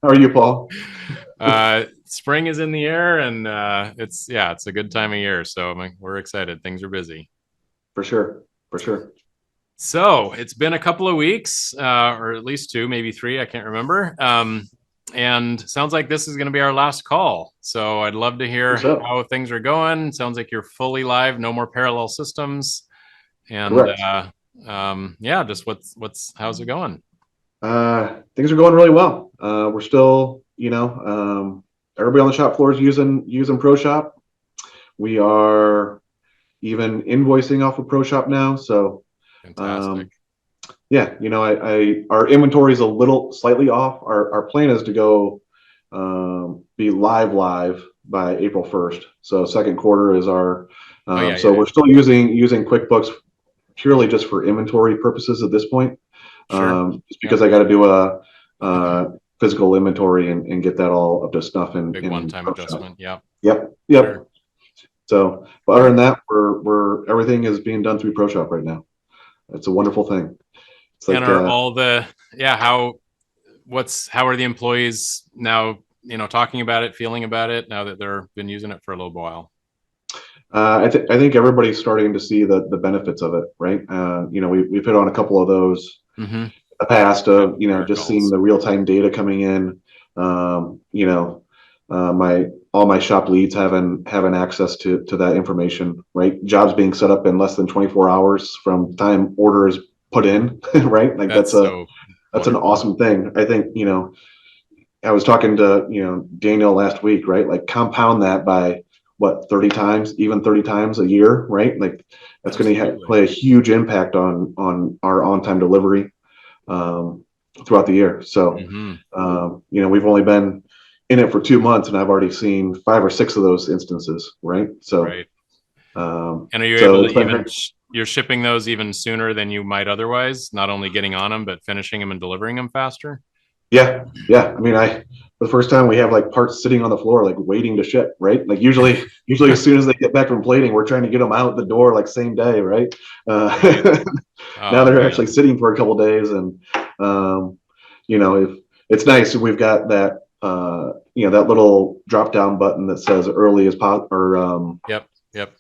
How are you, Paul? Spring is in the air, and it's a good time of year. So we're excited. Things are busy. For sure. For sure. So it's been a couple of weeks, or at least two, maybe three. I can't remember. And sounds like this is going to be our last call. So I'd love to I think hear so. how things are going. Sounds like you're fully live, no more parallel systems, and Correct. just what's how's it going? Things are going really well. We're still, everybody on the shop floor is using ProShop. We are even invoicing off of ProShop now. So, Fantastic. um, yeah, our inventory is a little slightly off. Our plan is to go be live by April 1st. So second quarter is our. Oh yeah, So yeah, we're yeah. still using QuickBooks purely just for inventory purposes at this point. Sure. Just Yep. because I got to do a physical inventory and get that all up to snuff Big in one-time ProShop. adjustment. Yep. Yep. Sure. So, but other than Sure. that, we're everything is being done through ProShop right now. It's a wonderful thing. It's And like, are all the how are the employees now, talking about it, feeling about it now that they've been using it for a little while? I think everybody's starting to see the benefits of it, right? We've hit on a couple of those Mm-hmm. in the past Yep. of, I just seeing recalls. the real time data coming in. You know, my all my shop leads having access to that information, right? Jobs being set up in less than 24 hours from time order is put in, right? Like That's so that's an wonderful. awesome thing. I think, I was talking to, Daniel last week, right? Like compound that by what, 30 times, even 30 times a year, right? Like that's going to Absolutely. play a huge impact on our on-time delivery um, throughout the year. So, Mm-hmm. we've only been in it for 2 months and I've already seen five or six of those instances, right? So, Right. um, And are you so able to it's been even great. you're shipping those even sooner than you might otherwise, not only getting on them, but finishing them and delivering them faster? Yeah, yeah. I mean, for the first time we have like parts sitting on the floor, like waiting to ship, right? Like usually as soon as they get back from plating, we're trying to get them out the door like same day, right? Right. Now Oh they're actually man. sitting for a couple days, and um, if it's nice, we've got that that little drop down button that says early as possible or Yep. Yep.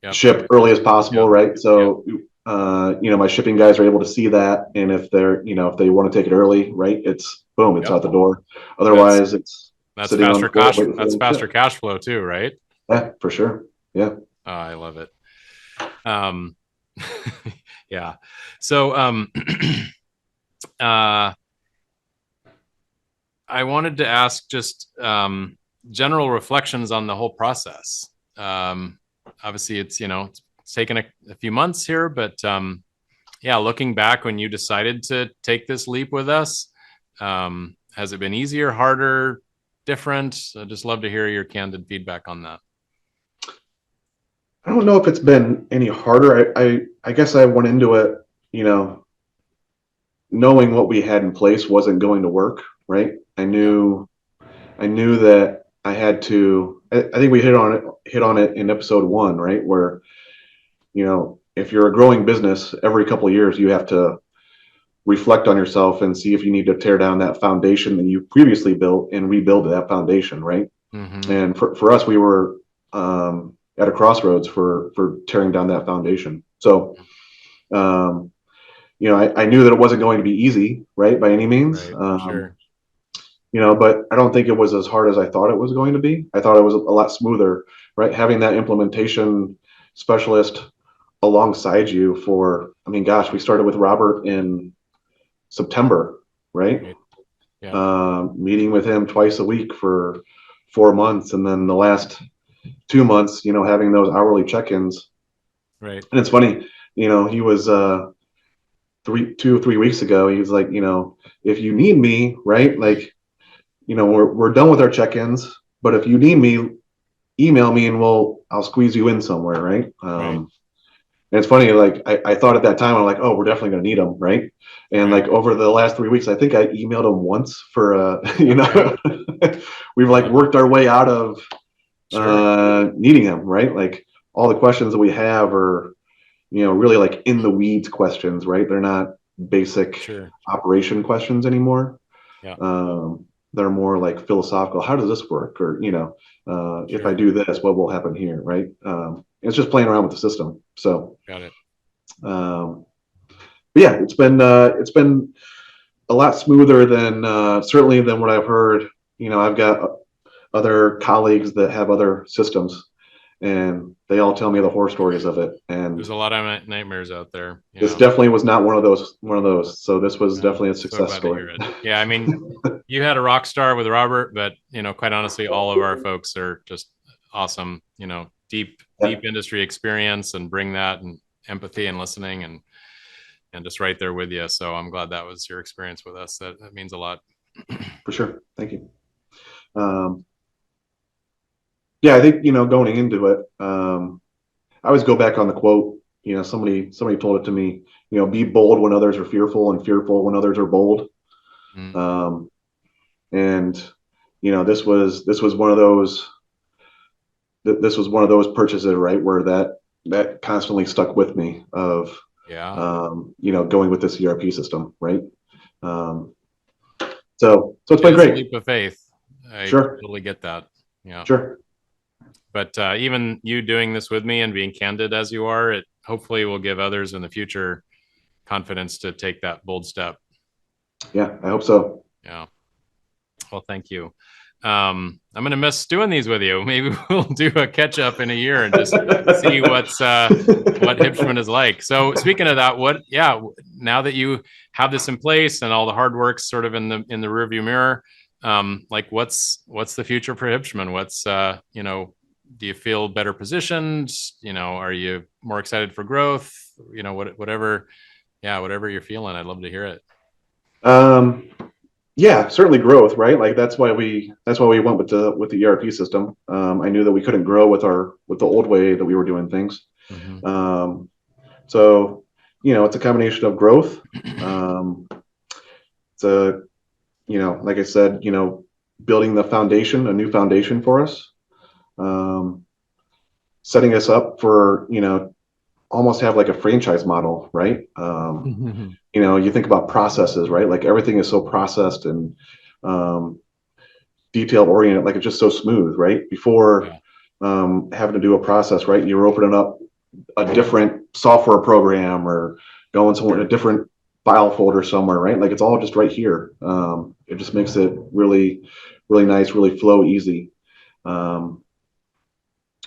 Yep. ship early as possible, Yep. right? Yep. So, my shipping guys are able to see that, and if if they want to take it early, right, it's boom, it's Yep. out the door. That's Otherwise, it's that's sitting on the faster floor cash. waiting for That's them to faster ship. cash flow too, right? Yeah, for sure. Yeah. Oh, I love it. Um, yeah. So, uh, I wanted to ask just general reflections on the whole process. Um, Obviously, it's taken a few months here, but looking back when you decided to take this leap with us, has it been easier, harder, different? I'd just love to hear your candid feedback on that. I don't know if it's been any harder. I guess I went into it, you know, knowing what we had in place wasn't going to work, right? Yeah. I knew that I had to. I think we hit on it in episode one, right? Where if you're a growing business, every couple of years you have to reflect on yourself and see if you need to tear down that foundation that you previously built and rebuild that foundation, right? Mm-hmm. And for us, we were at a crossroads for tearing down that foundation. So, um, I knew that it wasn't going to be easy, right, by any means. Right. Sure. But I don't think it was as hard as I thought it was going to be. I thought it was a lot smoother, right? Having that implementation specialist alongside you for, I mean, gosh, we started with Robert in September, right? Right. Yeah. Meeting with him twice a week for 4 months, and then the last 2 months, having those hourly check-ins. Right. And it's funny, he was 2 or 3 weeks ago. He was like, if you need me, right? Like, we're done with our check-ins, but if you need me, email me and I'll squeeze you in somewhere, right? Right. And it's funny, like I thought at that time, I'm like, oh, we're definitely gonna need them, right? And Right. like over the last 3 weeks, I think I emailed him once for Okay. we've like Yep. worked our way out of Sure. needing him, right? Like all the questions that we have are, really like in the weeds questions, right? They're not basic Sure. operation questions anymore. Yeah. Um, that are more like philosophical. How does this work? Or, if I Sure. do this, what will happen here? Right. It's just playing around with the system. So, Got it. um, but yeah, it's been a lot smoother than certainly than what I've heard. I've got other colleagues that have other systems, and they all tell me the horror stories of it. And There's a lot of nightmares out there. this Yeah. definitely was not one of those. One of those. So this was Oh, definitely a so success glad to story. hear it. Yeah, I mean, you had a rock star with Robert, but quite honestly, all of our folks are just awesome. Yeah, Deep industry experience and bring that and empathy and listening and just right there with you. So I'm glad that was your experience with us. That means a lot. for sure. Thank you. Um, yeah, I think going into it, I always go back on the quote. Somebody told it to me. Be bold when others are fearful, and fearful when others are bold. Mm, Um, and this was one of those. This was one of those purchases, right, where that constantly stuck with me of yeah. going with this ERP system, right? Um, so it's It been is a great. leap of faith. I Sure, totally get that. Yeah. sure. But even you doing this with me and being candid as you are, it hopefully will give others in the future confidence to take that bold step. Yeah, I hope so. Yeah. Well, thank you. I'm gonna miss doing these with you. Maybe we'll do a catch up in a year and just see what Hibshman is like. So speaking of that, now that you have this in place and all the hard work's sort of in the rearview mirror, like what's the future for Hibshman? Do you feel better positioned? Are you more excited for growth? Whatever you're feeling, I'd love to hear it. um, yeah, certainly growth, right? Like that's why we went with the ERP system. I knew that we couldn't grow with the old way that we were doing things. Mm-hmm. Um, so it's a combination of growth. Um, it's a like I said, building the foundation, a new foundation for us, um, setting us up for almost have like a franchise model, right? You think about processes, right? Like everything is so processed and um, detail oriented, like it's just so smooth, right? Before Yeah. having to do a process, right? You're opening up a different software program or going somewhere in a Sure. different file folder somewhere, right? Like it's all just right here. It just makes it really, really nice, really flow easy. Um,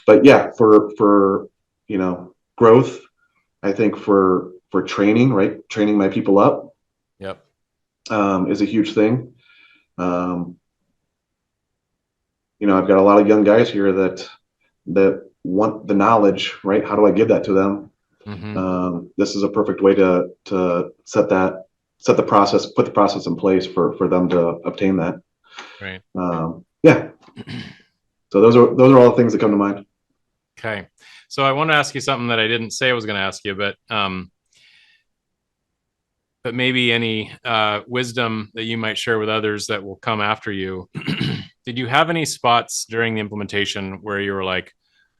but yeah, for growth, I think for training, right? Training my people up Yep. is a huge thing. Um, I've got a lot of young guys here that want the knowledge, right? How do I give that to them? Mm-hmm. This is a perfect way to set the process, put the process in place for them to obtain that. Right. Yeah. So those are all the things that come to mind. Okay. So I want to ask you something that I didn't say I was going to ask you, but maybe any wisdom that you might share with others that will come after you. Did you have any spots during the implementation where you were like,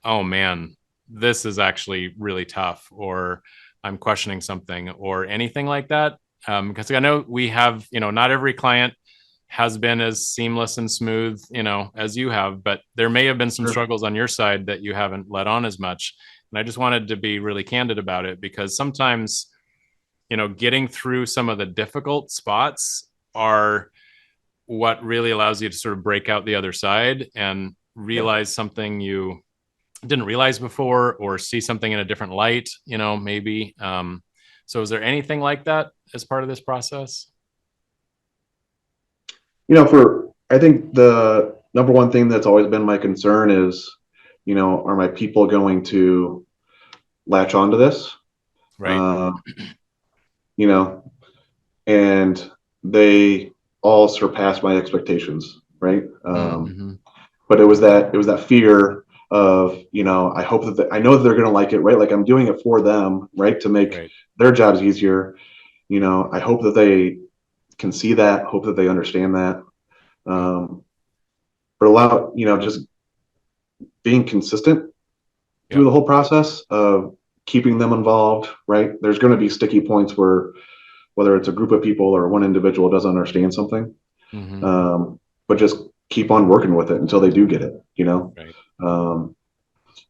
oh man, this is actually really tough, or I'm questioning something, or anything like that? Because I know we have, not every client has been as seamless and smooth, as you have, but there may have been some Sure. struggles on your side that you haven't let on as much. And I just wanted to be really candid about it because sometimes, getting through some of the difficult spots are what really allows you to sort of break out the other side and Yeah. realize something you didn't realize before or see something in a different light, maybe. So is there anything like that as part of this process? I think the number one thing that's always been my concern is, are my people going to latch onto this? Right. Uh, you know, and they all surpassed my expectations, right? Mm-hmm. But it was that fear of I know that they're going to like it, right? Like I'm doing it for them, right, to make Right. their jobs easier. I hope that they can see that, hope that they understand that. Yeah. But allow just being consistent through Yep. the whole process of keeping them involved, right? There's going to be sticky points where whether it's a group of people or one individual doesn't understand something. Mm-hmm. Um, but just keep on working with it until they do get it, you know? Right. Um,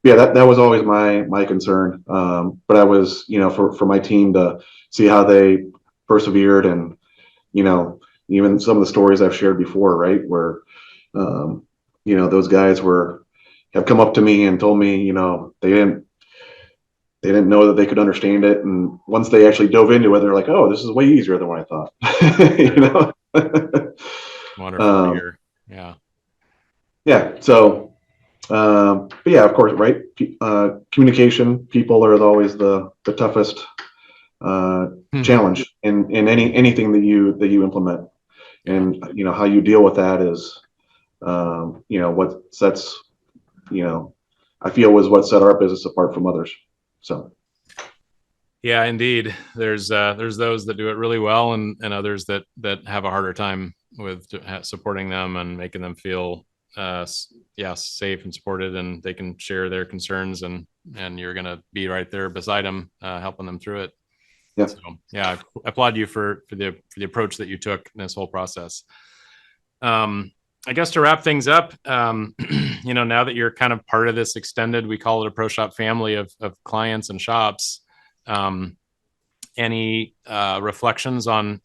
yeah, that was always my concern. But I was, for my team to see how they persevered, and, even some of the stories I've shared before, right? Where, um, those guys have come up to me and told me, they didn't know that they could understand it. And once they actually dove into it, they're like, oh, this is way easier than what I thought, you know? Wonderful to um, hear. Yeah. yeah. So, but yeah, of course, right. Communication, people are always the toughest, uh, Mhm. challenge in anything that you implement. Yeah. And, how you deal with that is, what sets, I feel was what set our business apart from others. So, Yeah, indeed. There's those that do it really well, and others that have a harder time with supporting them and making them feel yeah, safe and supported, and they can share their concerns, and you're gonna be right there beside them, helping them through it. yeah. So yeah, I applaud you for the approach that you took in this whole process. I guess to wrap things up, now that you're kind of part of this extended, we call it a ProShop family of clients and shops. Um, any reflections on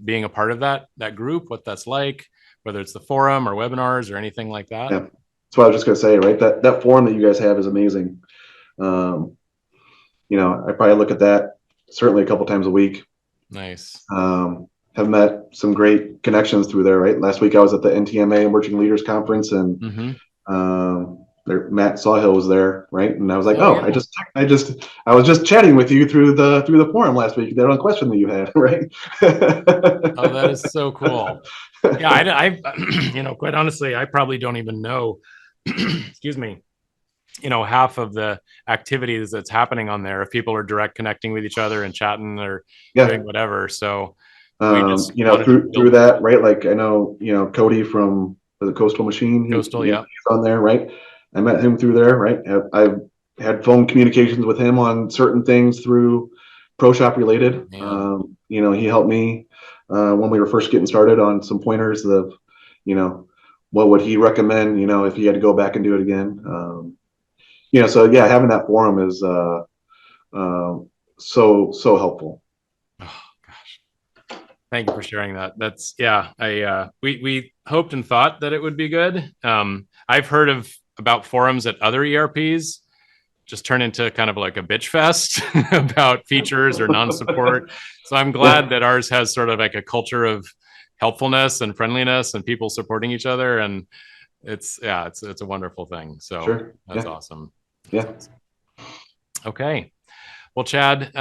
being a part of that group, what that's like, whether it's the forum or webinars or anything like that? Yeah. That's what I was just gonna say, right? That forum that you guys have is amazing. Um, I probably look at that certainly a couple times a week. Nice. Have met some great connections through there, right? Last week I was at the NTMA Emerging Leaders Conference, and Mm-hmm. Matt Sawhill was there, right? And I was like, Oh oh, yeah. I was just chatting with you through the forum last week. That one question that you had, right? Oh, that is so cool. Yeah, quite honestly, I probably don't even know, excuse me, half of the activities that's happening on there if people are direct connecting with each other and chatting or Yeah. doing whatever. So we just wanted to Through build that, right? Like I know, Cody from the Coastal Machine, Coastal. he's Yeah. on there, right? I met him through there, right? I've had phone communications with him on certain things through ProShop related. Man. He helped me when we were first getting started on some pointers of, you know, what would he recommend, if he had to go back and do it again. So yeah, having that forum is so helpful. Oh gosh. Thank you for sharing that. That's yeah. We hoped and thought that it would be good. I've heard about forums at other ERPs just turn into kind of like a bitch fest about features or non-support. So I'm Yeah, glad that ours has sort of like a culture of helpfulness and friendliness and people supporting each other. And it's a wonderful thing. So sure. that's Yeah, awesome. That's yeah. awesome. Okay. Well, Chad,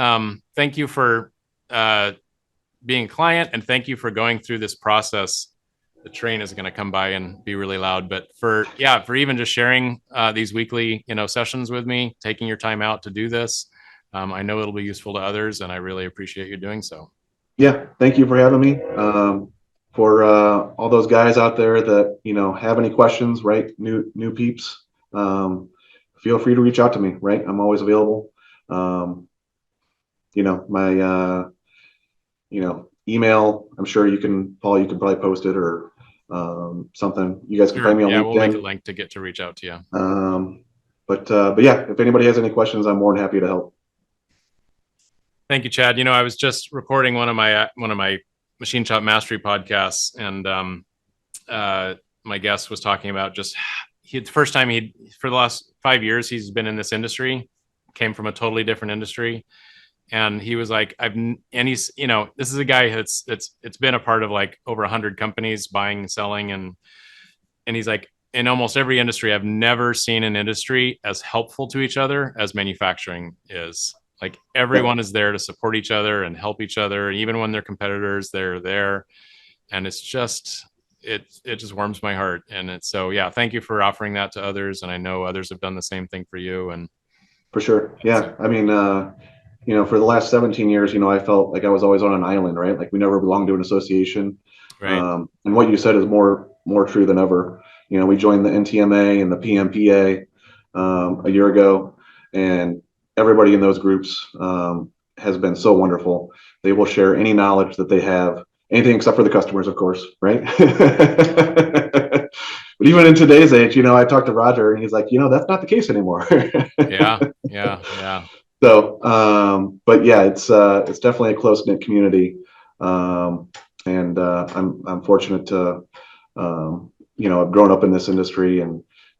thank you for being a client, and thank you for going through this process. The train is going to come by and be really loud, but for even just sharing these weekly sessions with me, taking your time out to do this, I know it'll be useful to others, and I really appreciate you doing so. Yeah, thank you for having me. For all those guys out there that have any questions, right? New peeps, feel free to reach out to me. Right, I'm always available. My email. I'm sure Paul. You can probably post it or something. You guys can find Sure. me on Yeah, we'll make a LinkedIn. link to get to reach out to you. But yeah, if anybody has any questions, I'm more than happy to help. Thank you, Chad. I was just recording one of my machine shop mastery podcasts, and my guest was talking about just the first time for the last 5 years he's been in this industry, came from a totally different industry, and he was like, and he's this is a guy it's been a part of like over 100 companies buying and selling, and he's like, in almost every industry, I've never seen an industry as helpful to each other as manufacturing is. Like Yeah, everyone is there to support each other and help each other, and even when they're competitors, they're there, and it just warms my heart. And it's so yeah, thank you for offering that to others, and I know others have done the same thing for you. And for sure. so Yeah, I mean, for the last 17 years, I felt like I was always on an island, right? Like we never belonged to an association. right. And what you said is more true than ever. We joined the NTMA and the PMPA a year ago, and everybody in those groups has been so wonderful. They will share any knowledge that they have anything except for the customers, of course, right? But even in today's age, I talked to Roger and he's like, that's not the case anymore. Yeah, yeah, yeah. So, but yeah, it's definitely a close knit community, and I'm fortunate to, I've grown up in this industry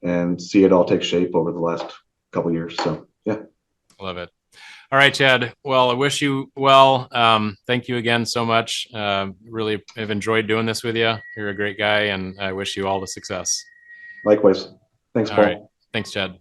and see it all take shape over the last couple of years. So yeah. Love it. All right, Chad. Well, I wish you well. Thank you again so much. Really have enjoyed doing this with you. You're a great guy, and I wish you all the success. Likewise. Thanks, All right. Paul. Thanks, Chad.